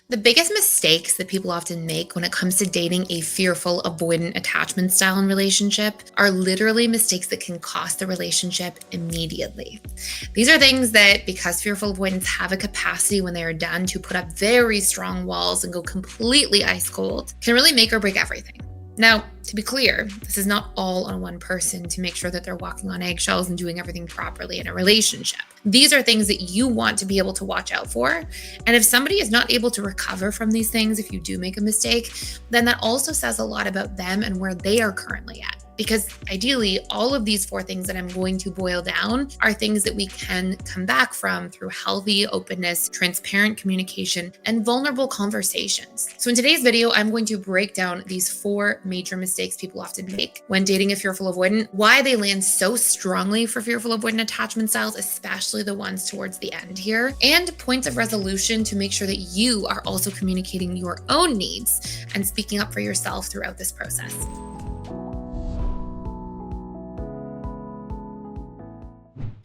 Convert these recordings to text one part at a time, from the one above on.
The biggest mistakes that people often make when it comes to dating a fearful, avoidant attachment style in relationship are literally mistakes that can cost the relationship immediately. These are things that, because fearful avoidants have a capacity when they are done to put up very strong walls and go completely ice cold, can really make or break everything. Now, to be clear, this is not all on one person to make sure that they're walking on eggshells and doing everything properly in a relationship. These are things that you want to be able to watch out for. And if somebody is not able to recover from these things, if you do make a mistake, then that also says a lot about them and where they are currently at. Because ideally, all of these 4 things that I'm going to boil down are things that we can come back from through healthy openness, transparent communication, and vulnerable conversations. So in today's video, I'm going to break down these 4 major mistakes people often make when dating a fearful avoidant, why they land so strongly for fearful avoidant attachment styles, especially the ones towards the end here, and points of resolution to make sure that you are also communicating your own needs and speaking up for yourself throughout this process.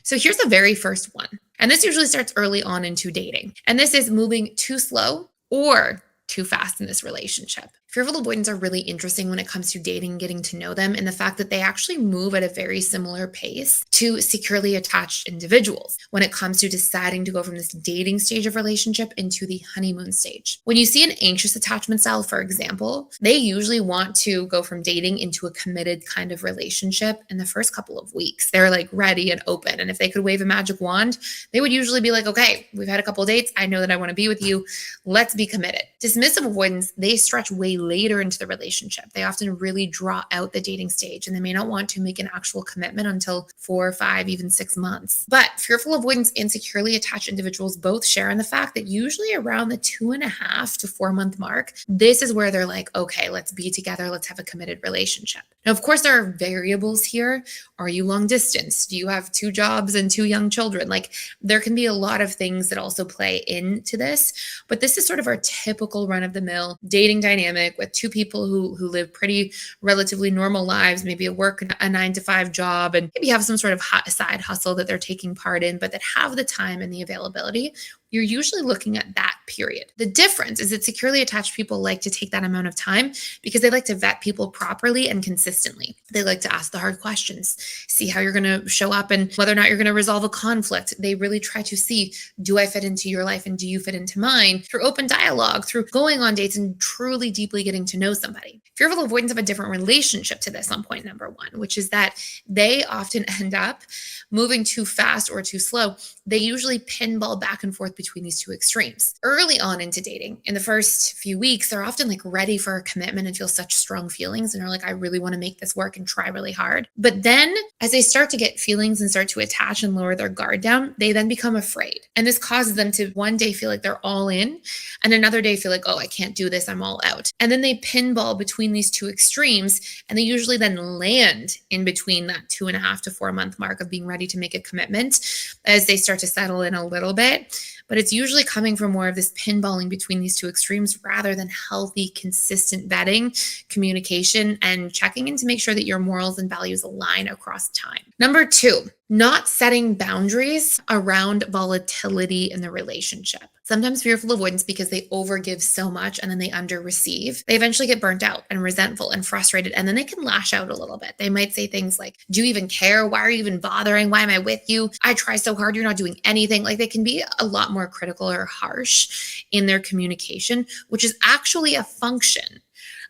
So here's the very first one. And this usually starts early on into dating. And this is moving too slow or too fast in this relationship. Fearful avoidants are really interesting when it comes to dating, getting to know them, and the fact that they actually move at a very similar pace to securely attached individuals when it comes to deciding to go from this dating stage of relationship into the honeymoon stage. When you see an anxious attachment style, for example, they usually want to go from dating into a committed kind of relationship in the first couple of weeks. They're like ready and open. And if they could wave a magic wand, they would usually be like, okay, we've had a couple of dates. I know that I want to be with you. Let's be committed. Dismissive avoidants, they stretch way later into the relationship. They often really draw out the dating stage and they may not want to make an actual commitment until 4, 5, even 6 months. But fearful avoidants and securely attached individuals both share in the fact that usually around the 2.5 to 4 month mark, this is where they're like, okay, let's be together. Let's have a committed relationship. Now, of course, there are variables here. Are you long distance? Do you have 2 jobs and 2 young children? Like there can be a lot of things that also play into this, but this is sort of our typical run of the mill dating dynamic with 2 people who live pretty relatively normal lives, maybe a 9 to 5 job, and maybe have some sort of side hustle that they're taking part in, but that have the time and the availability. You're usually looking at that period. The difference is that securely attached people like to take that amount of time because they like to vet people properly and consistently. They like to ask the hard questions, see how you're going to show up and whether or not you're going to resolve a conflict. They really try to see, do I fit into your life and do you fit into mine? Through open dialogue, through going on dates and truly deeply getting to know somebody. Fearful avoidants have a different relationship to this on point number 1, which is that they often end up moving too fast or too slow. They usually pinball back and forth between these 2 extremes. Early on into dating, in the first few weeks, they're often like ready for a commitment and feel such strong feelings. And they're like, I really want to make this work and try really hard. But then as they start to get feelings and start to attach and lower their guard down, they then become afraid. And this causes them to one day feel like they're all in and another day feel like, oh, I can't do this. I'm all out. And then they pinball between these 2 extremes. And they usually then land in between that 2.5 to 4 month mark of being ready to make a commitment as they start to settle in a little bit. But it's usually coming from more of this pinballing between these 2 extremes rather than healthy, consistent vetting, communication, and checking in to make sure that your morals and values align across time. Number 2, not setting boundaries around volatility in the relationship. Sometimes fearful avoidants, because they overgive so much and then they underreceive, they eventually get burnt out and resentful and frustrated, and then they can lash out a little bit. They might say things like, do you even care? Why are you even bothering? Why am I with you? I try so hard. You're not doing anything. Like they can be a lot more critical or harsh in their communication, which is actually a function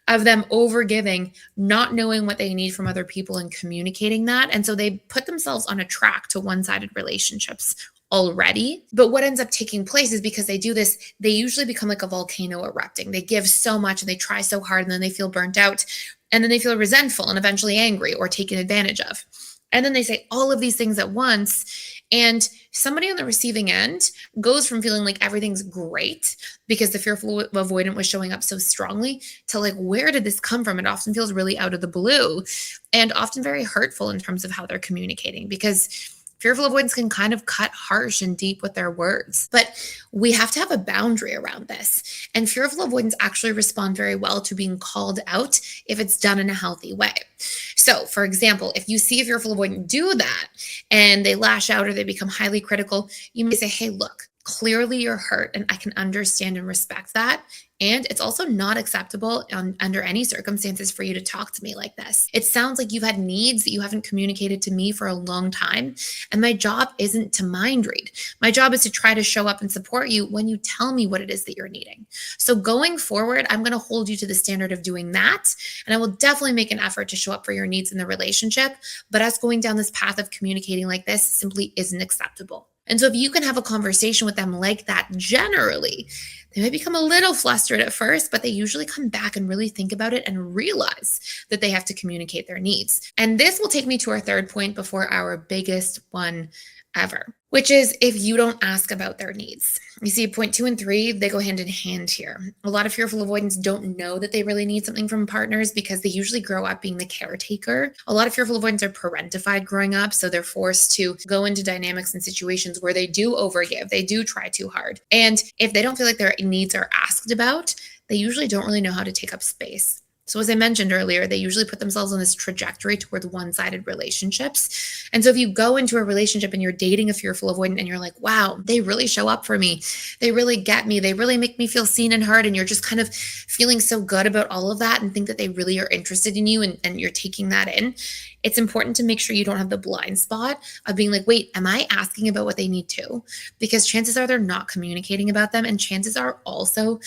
of them overgiving, not knowing what they need from other people and communicating that. And so they put themselves on a track to one-sided relationships already. But what ends up taking place is because they do this, they usually become like a volcano erupting. They give so much and they try so hard and then they feel burnt out and then they feel resentful and eventually angry or taken advantage of. And then they say all of these things at once. And somebody on the receiving end goes from feeling like everything's great because the fearful avoidant was showing up so strongly to like, where did this come from? It often feels really out of the blue and often very hurtful in terms of how they're communicating because fearful avoidants can kind of cut harsh and deep with their words, but we have to have a boundary around this. And fearful avoidants actually respond very well to being called out if it's done in a healthy way. So for example, if you see a fearful avoidant do that and they lash out or they become highly critical, you may say, hey, look, Clearly, you're hurt, and I can understand and respect that. And it's also not acceptable under any circumstances for you to talk to me like this. It sounds like you've had needs that you haven't communicated to me for a long time. And my job isn't to mind read. My job is to try to show up and support you when you tell me what it is that you're needing. So going forward, I'm going to hold you to the standard of doing that. And I will definitely make an effort to show up for your needs in the relationship. But us going down this path of communicating like this simply isn't acceptable. And so if you can have a conversation with them like that, generally, they might become a little flustered at first, but they usually come back and really think about it and realize that they have to communicate their needs. And this will take me to our third point before our biggest one ever, which is if you don't ask about their needs. You see, point 2 and 3, they go hand in hand here. A lot of fearful avoidants don't know that they really need something from partners because they usually grow up being the caretaker. A lot of fearful avoidants are parentified growing up, so they're forced to go into dynamics and situations where they do overgive, they do try too hard. And if they don't feel like their needs are asked about, they usually don't really know how to take up space. So as I mentioned earlier, they usually put themselves on this trajectory towards one-sided relationships. And so if you go into a relationship and you're dating a fearful avoidant and you're like, wow, they really show up for me. They really get me. They really make me feel seen and heard. And you're just kind of feeling so good about all of that and think that they really are interested in you and you're taking that in. It's important to make sure you don't have the blind spot of being like, wait, am I asking about what they need too? Because chances are they're not communicating about them. And chances are also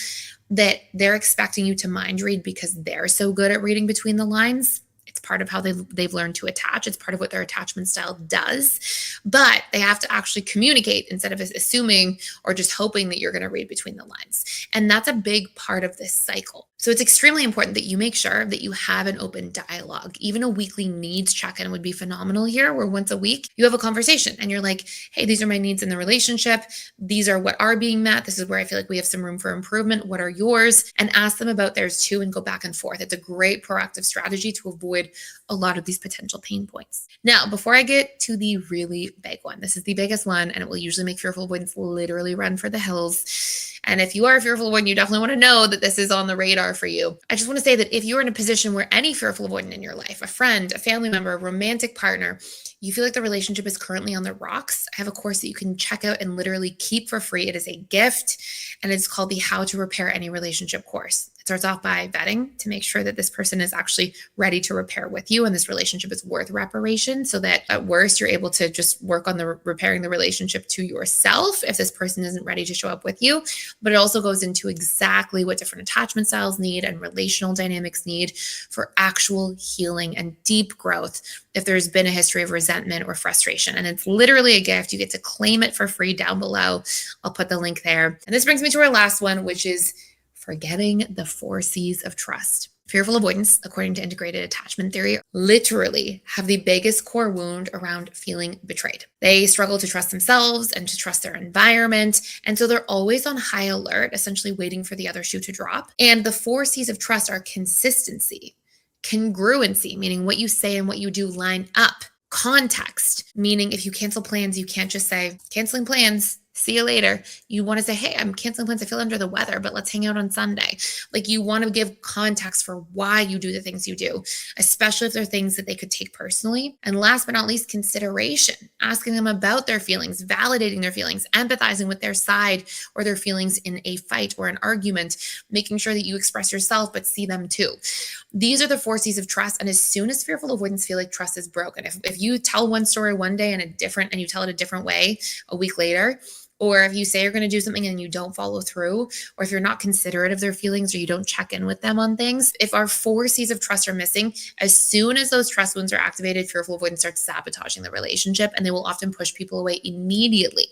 that they're expecting you to mind read because they're so good at reading between the lines. It's part of how they've learned to attach. It's part of what their attachment style does. But they have to actually communicate instead of assuming or just hoping that you're going to read between the lines. And that's a big part of this cycle. So it's extremely important that you make sure that you have an open dialogue. Even a weekly needs check-in would be phenomenal here, where once a week you have a conversation and you're like, hey, these are my needs in the relationship. These are what are being met. This is where I feel like we have some room for improvement. What are yours? And ask them about theirs too and go back and forth. It's a great proactive strategy to avoid a lot of these potential pain points. Now, before I get to the really big one, this is the biggest one, and it will usually make fearful avoidants literally run for the hills. And if you are a fearful avoidant, you definitely want to know that this is on the radar for you. I just want to say that if you're in a position where any fearful avoidant in your life, a friend, a family member, a romantic partner, you feel like the relationship is currently on the rocks, I have a course that you can check out and literally keep for free. It is a gift, and it's called the How to Repair Any Relationship course. It starts off by vetting to make sure that this person is actually ready to repair with you and this relationship is worth reparation, so that at worst you're able to just work on the repairing the relationship to yourself if this person isn't ready to show up with you. But it also goes into exactly what different attachment styles need and relational dynamics need for actual healing and deep growth if there's been a history of resentment or frustration. And it's literally a gift. You get to claim it for free down below. I'll put the link there. And this brings me to our last one, which is forgetting the 4 C's of trust. Fearful avoidants, according to integrated attachment theory, literally have the biggest core wound around feeling betrayed. They struggle to trust themselves and to trust their environment. And so they're always on high alert, essentially waiting for the other shoe to drop. And the 4 C's of trust are consistency, congruency, meaning what you say and what you do line up, context, meaning if you cancel plans, you can't just say, canceling plans, see you later. You want to say, hey, I'm canceling plans. I feel under the weather, but let's hang out on Sunday. Like, you want to give context for why you do the things you do, especially if they're things that they could take personally. And last but not least, consideration, asking them about their feelings, validating their feelings, empathizing with their side or their feelings in a fight or an argument, making sure that you express yourself, but see them too. These are the 4 C's of trust. And as soon as fearful avoidants feel like trust is broken, if you tell one story one day and you tell it a different way a week later, or if you say you're going to do something and you don't follow through, or if you're not considerate of their feelings or you don't check in with them on things, if our 4 C's of trust are missing, as soon as those trust wounds are activated, fearful avoidance starts sabotaging the relationship, and they will often push people away immediately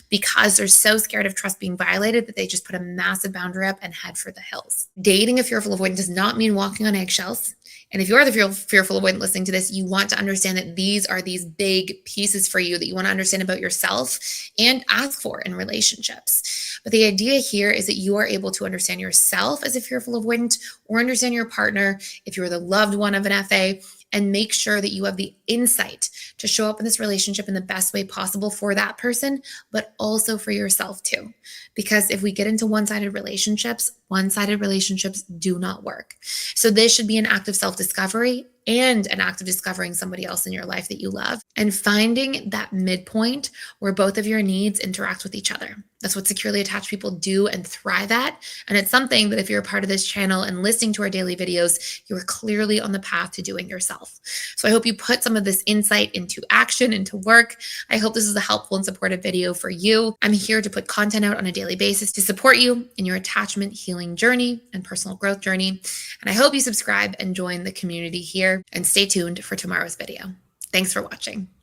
because they're so scared of trust being violated that they just put a massive boundary up and head for the hills. Dating a fearful avoidant does not mean walking on eggshells. And if you're the fearful avoidant listening to this, you want to understand that these are these big pieces for you that you want to understand about yourself and ask for in relationships. But the idea here is that you are able to understand yourself as a fearful avoidant or understand your partner if you're the loved one of an FA, and make sure that you have the insight to show up in this relationship in the best way possible for that person, but also for yourself too. Because if we get into one-sided relationships do not work. So this should be an act of self-discovery and an act of discovering somebody else in your life that you love, and finding that midpoint where both of your needs interact with each other. That's what securely attached people do and thrive at. And it's something that if you're a part of this channel and listening to our daily videos, you are clearly on the path to doing yourself. So I hope you put some of this insight into action, into work. I hope this is a helpful and supportive video for you. I'm here to put content out on a daily basis to support you in your attachment healing journey and personal growth journey. And I hope you subscribe and join the community here, and stay tuned for tomorrow's video. Thanks for watching.